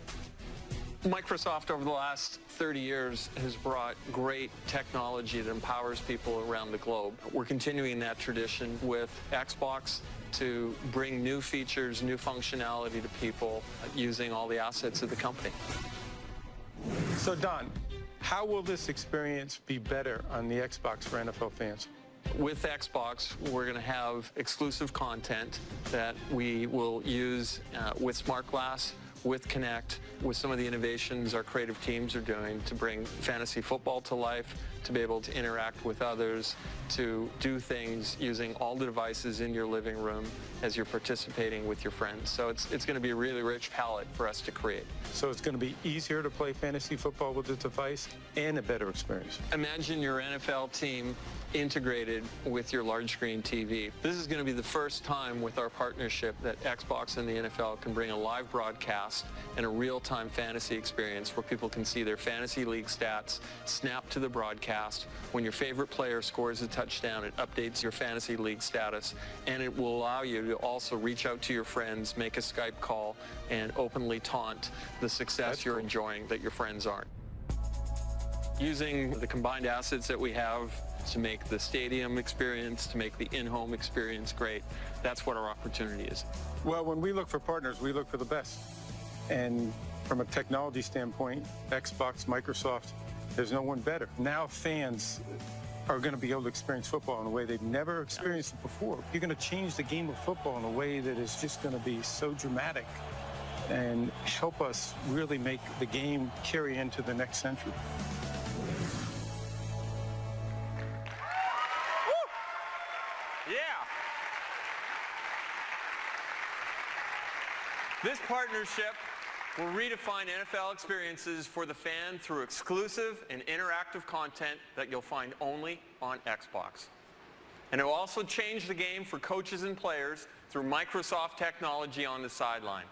Microsoft over the last 30 years has brought great technology that empowers people around the globe. We're continuing that tradition with Xbox to bring new features, new functionality to people using all the assets of the company. So Don, how will this experience be better on the Xbox for NFL fans? With Xbox, we're going to have exclusive content that we will use with Smart Glass, with Kinect, with some of the innovations our creative teams are doing to bring fantasy football to life, to be able to interact with others, to do things using all the devices in your living room as you're participating with your friends. So it's going to be a really rich palette for us to create. So it's going to be easier to play fantasy football with the device and a better experience. Imagine your NFL team integrated with your large screen TV. This is going to be the first time with our partnership that Xbox and the NFL can bring a live broadcast and a real-time fantasy experience where people can see their fantasy league stats snap to the broadcast. When your favorite player scores a touchdown, it updates your fantasy league status, and it will allow you to also reach out to your friends, make a Skype call, and openly taunt the success you're enjoying that your friends aren't. Using the combined assets that we have to make the stadium experience, to make the in-home experience great, that's what our opportunity is. Well, when we look for partners, we look for the best. And from a technology standpoint, Xbox, Microsoft, there's no one better. Now fans are going to be able to experience football in a way they've never experienced it before. You're going to change the game of football in a way that is just going to be so dramatic and help us really make the game carry into the next century. This partnership will redefine NFL experiences for the fan through exclusive and interactive content that you'll find only on Xbox. And it will also change the game for coaches and players through Microsoft technology on the sideline.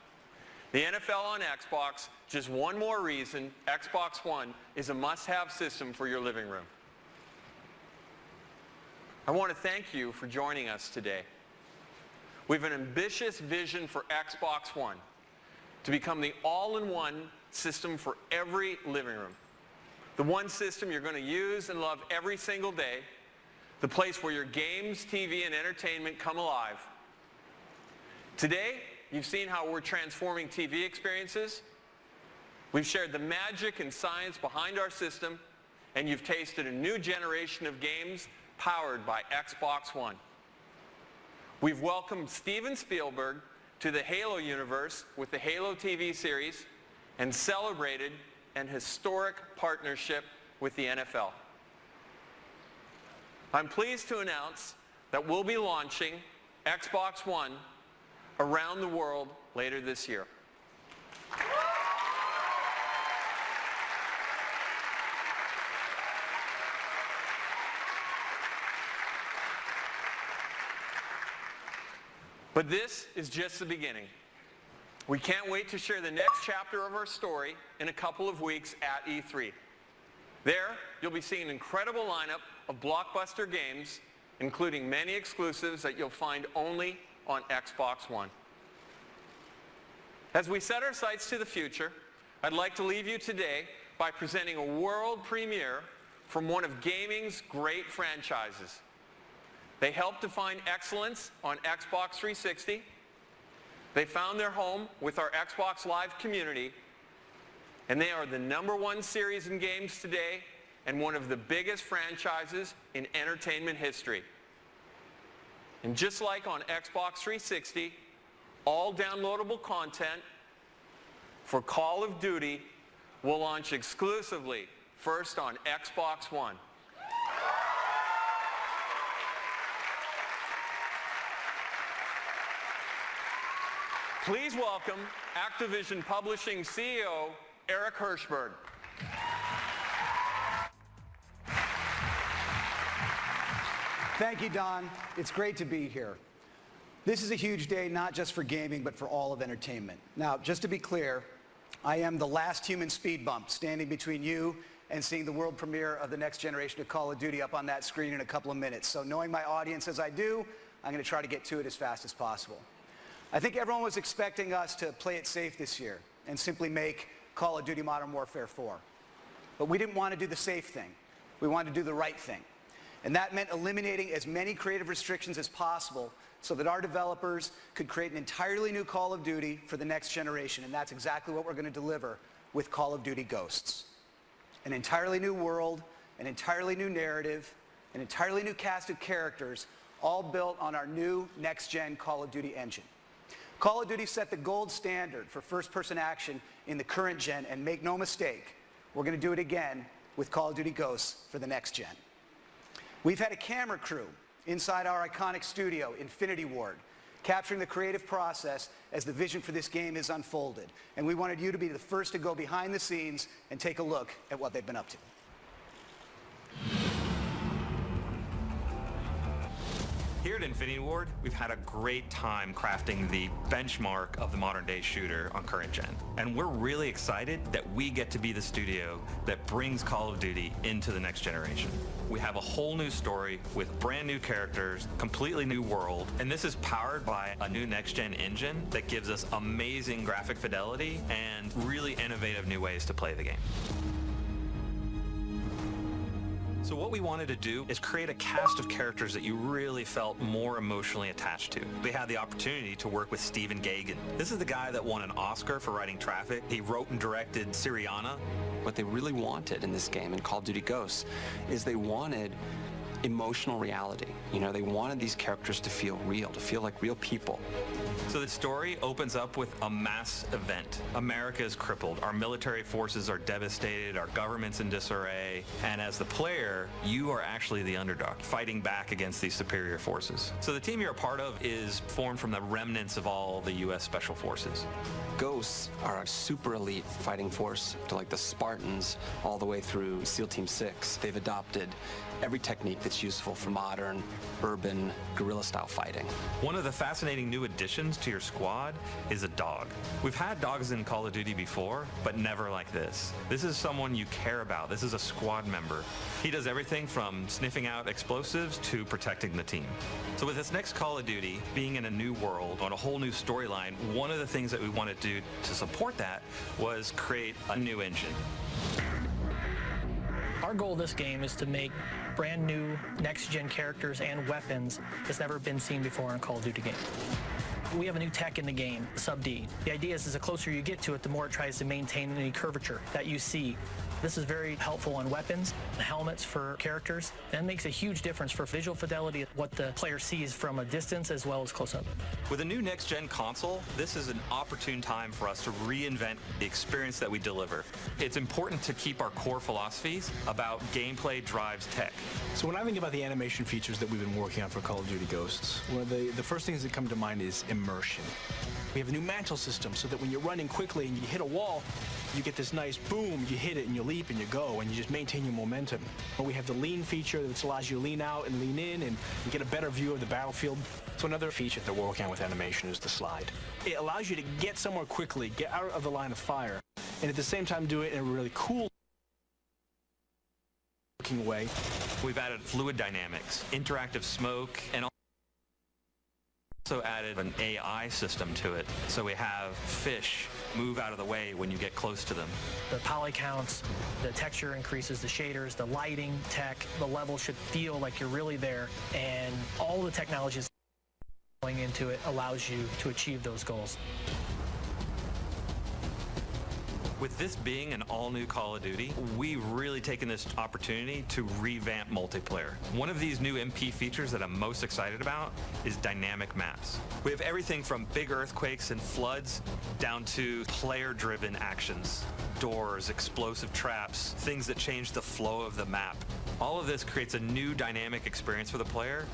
The NFL on Xbox, just one more reason Xbox One is a must-have system for your living room. I want to thank you for joining us today. We have an ambitious vision for Xbox One to become the all-in-one system for every living room. The one system you're going to use and love every single day, the place where your games, TV, and entertainment come alive. Today, you've seen how we're transforming TV experiences. We've shared the magic and science behind our system, and you've tasted a new generation of games powered by Xbox One. We've welcomed Steven Spielberg to the Halo universe with the Halo TV series and celebrated an historic partnership with the NFL. I'm pleased to announce that we'll be launching Xbox One around the world later this year. But this is just the beginning. We can't wait to share the next chapter of our story in a couple of weeks at E3. There, you'll be seeing an incredible lineup of blockbuster games, including many exclusives that you'll find only on Xbox One. As we set our sights to the future, I'd like to leave you today by presenting a world premiere from one of gaming's great franchises. They helped define excellence on Xbox 360. They found their home with our Xbox Live community, and they are the #1 series in games today and one of the biggest franchises in entertainment history. And just like on Xbox 360, all downloadable content for Call of Duty will launch exclusively first on Xbox One. Please welcome Activision Publishing CEO Eric Hirshberg. Thank you, Don. It's great to be here. This is a huge day, not just for gaming, but for all of entertainment. Now, just to be clear, I am the last human speed bump standing between you and seeing the world premiere of the next generation of Call of Duty up on that screen in a couple of minutes. So knowing my audience as I do, I'm going to try to get to it as fast as possible. I think everyone was expecting us to play it safe this year and simply make Call of Duty Modern Warfare 4. But we didn't want to do the safe thing. We wanted to do the right thing. And that meant eliminating as many creative restrictions as possible so that our developers could create an entirely new Call of Duty for the next generation. And that's exactly what we're going to deliver with Call of Duty Ghosts. An entirely new world, an entirely new narrative, an entirely new cast of characters, all built on our new next-gen Call of Duty engine. Call of Duty set the gold standard for first-person action in the current gen, and make no mistake, we're going to do it again with Call of Duty Ghosts for the next gen. We've had a camera crew inside our iconic studio, Infinity Ward, capturing the creative process as the vision for this game is unfolded. And we wanted you to be the first to go behind the scenes and take a look at what they've been up to. Here at Infinity Ward, we've had a great time crafting the benchmark of the modern day shooter on current gen. And we're really excited that we get to be the studio that brings Call of Duty into the next generation. We have a whole new story with brand new characters, completely new world, and this is powered by a new next gen engine that gives us amazing graphic fidelity and really innovative new ways to play the game. So what we wanted to do is create a cast of characters that you really felt more emotionally attached to. We had the opportunity to work with Stephen Gaghan. This is the guy that won an Oscar for writing Traffic. He wrote and directed Syriana. What they really wanted in this game, in Call of Duty Ghosts, is they wanted emotional reality. You know, they wanted these characters to feel real, to feel like real people. So the story opens up with a mass event. America is crippled. Our military forces are devastated. Our government's in disarray. And as the player, you are actually the underdog, fighting back against these superior forces. So the team you're a part of is formed from the remnants of all the U.S. Special Forces. Ghosts are a super elite fighting force, to like the Spartans all the way through SEAL Team 6. They've adopted every technique that's useful for modern, urban, guerrilla-style fighting. One of the fascinating new additions to your squad is a dog. We've had dogs in Call of Duty before, but never like this. This is someone you care about. This is a squad member. He does everything from sniffing out explosives to protecting the team. So with this next Call of Duty, being in a new world, on a whole new storyline, one of the things that we wanted to do to support that was create a new engine. Our goal of this game is to make brand new next-gen characters and weapons that's never been seen before in a Call of Duty game. We have a new tech in the game, Sub-D. The idea is the closer you get to it, the more it tries to maintain any curvature that you see. This is very helpful on weapons, helmets for characters, and makes a huge difference for visual fidelity, what the player sees from a distance as well as close up. With a new next-gen console, this is an opportune time for us to reinvent the experience that we deliver. It's important to keep our core philosophies about gameplay drives tech. So when I think about the animation features that we've been working on for Call of Duty Ghosts, one of the first things that come to mind is immersion. We have a new mantle system so that when you're running quickly and you hit a wall, you get this nice boom, you hit it and you leap and you go and you just maintain your momentum. Or we have the lean feature that allows you to lean out and lean in and you get a better view of the battlefield. So another feature that we're working on with animation is the slide. It allows you to get somewhere quickly, get out of the line of fire, and at the same time do it in a really cool looking way. We've added fluid dynamics, interactive smoke, and also added an AI system to it. So we have fish move out of the way when you get close to them. The poly counts, the texture increases, the shaders, the lighting tech, the level should feel like you're really there, and all the technologies going into it allows you to achieve those goals. With this being an all-new Call of Duty, we've really taken this opportunity to revamp multiplayer. One of these new MP features that I'm most excited about is dynamic maps. We have everything from big earthquakes and floods down to player-driven actions, doors, explosive traps, things that change the flow of the map. All of this creates a new dynamic experience for the player.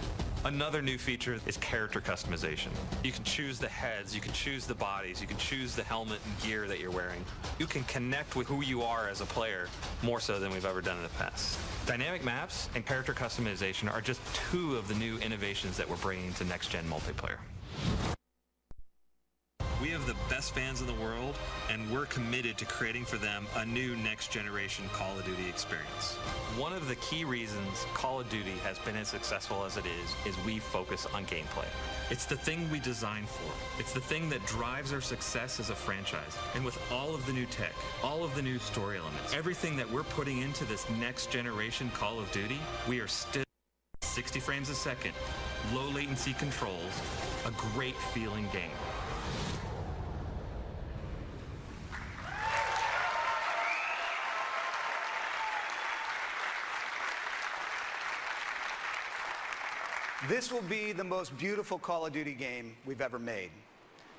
Another new feature is character customization. You can choose the heads, you can choose the bodies, you can choose the helmet and gear that you're wearing. You can connect with who you are as a player more so than we've ever done in the past. Dynamic maps and character customization are just two of the new innovations that we're bringing to next-gen multiplayer. We have the best fans in the world, and we're committed to creating for them a new next-generation Call of Duty experience. One of the key reasons Call of Duty has been as successful as it is we focus on gameplay. It's the thing we designed for. It's the thing that drives our success as a franchise. And with all of the new tech, all of the new story elements, everything that we're putting into this next-generation Call of Duty, we are still 60 frames a second, low latency controls, a great feeling game. This will be the most beautiful Call of Duty game we've ever made.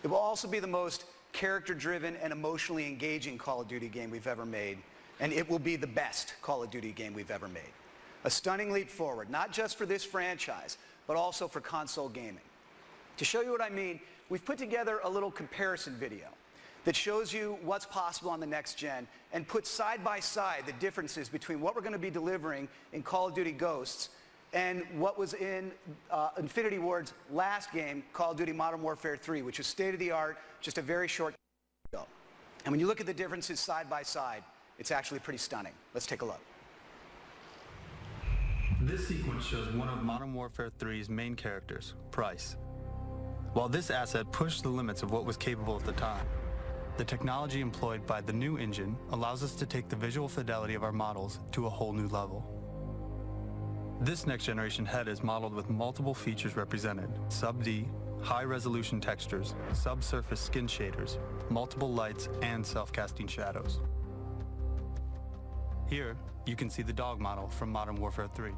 It will also be the most character-driven and emotionally engaging Call of Duty game we've ever made, and it will be the best Call of Duty game we've ever made. A stunning leap forward, not just for this franchise, but also for console gaming. To show you what I mean, we've put together a little comparison video that shows you what's possible on the next gen and puts side by side the differences between what we're going to be delivering in Call of Duty Ghosts and what was in Infinity Ward's last game, Call of Duty Modern Warfare 3, which is state-of-the-art, just a very short time ago. And when you look at the differences side by side, it's actually pretty stunning. Let's take a look. This sequence shows one of Modern Warfare 3's main characters, Price. While this asset pushed the limits of what was capable at the time, the technology employed by the new engine allows us to take the visual fidelity of our models to a whole new level. This next-generation head is modeled with multiple features represented: Sub-D, high-resolution textures, subsurface skin shaders, multiple lights, and self-casting shadows. Here, you can see the dog model from Modern Warfare 3.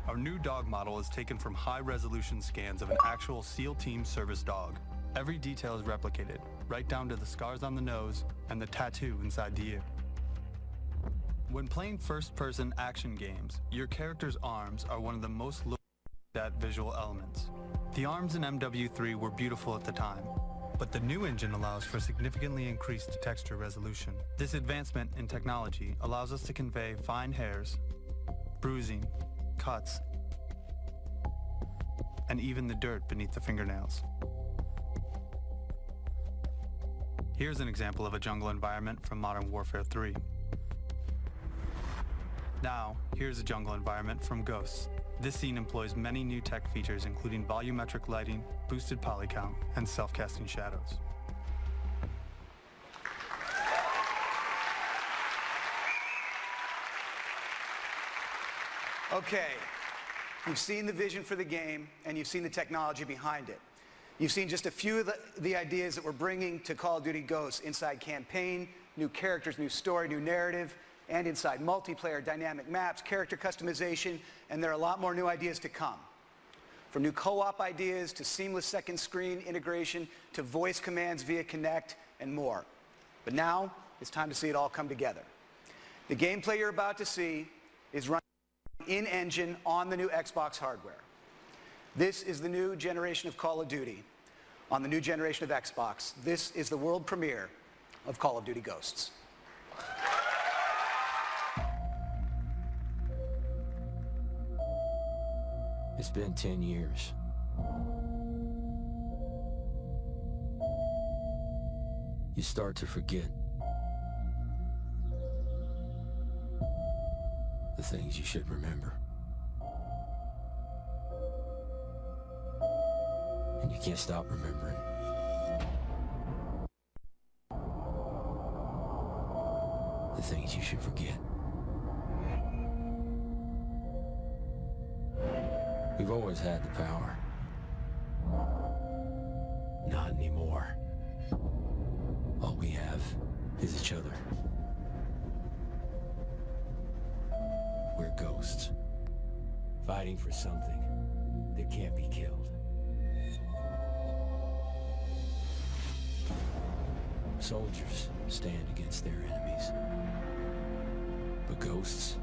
Our new dog model is taken from high-resolution scans of an actual SEAL Team service dog. Every detail is replicated, right down to the scars on the nose and the tattoo inside the ear. When playing first-person action games, your character's arms are one of the most looked at visual elements. The arms in MW3 were beautiful at the time, but the new engine allows for significantly increased texture resolution. This advancement in technology allows us to convey fine hairs, bruising, cuts, and even the dirt beneath the fingernails. Here's an example of a jungle environment from Modern Warfare 3. Now, here's a jungle environment from Ghosts. This scene employs many new tech features, including volumetric lighting, boosted poly count, and self-casting shadows. Okay, you've seen the vision for the game, and you've seen the technology behind it. You've seen just a few of the ideas that we're bringing to Call of Duty Ghosts: inside campaign, new characters, new story, new narrative, and inside multiplayer, dynamic maps, character customization, and there are a lot more new ideas to come. From new co-op ideas to seamless second screen integration to voice commands via Kinect and more. But now it's time to see it all come together. The gameplay you're about to see is running in-engine on the new Xbox hardware. This is the new generation of Call of Duty on the new generation of Xbox. This is the world premiere of Call of Duty Ghosts. It's been 10 years. You start to forget the things you should remember. And you can't stop remembering. The things you should forget. We've always had the power. Not anymore. All we have is each other. We're ghosts, fighting for something that can't be killed. Soldiers stand against their enemies, but ghosts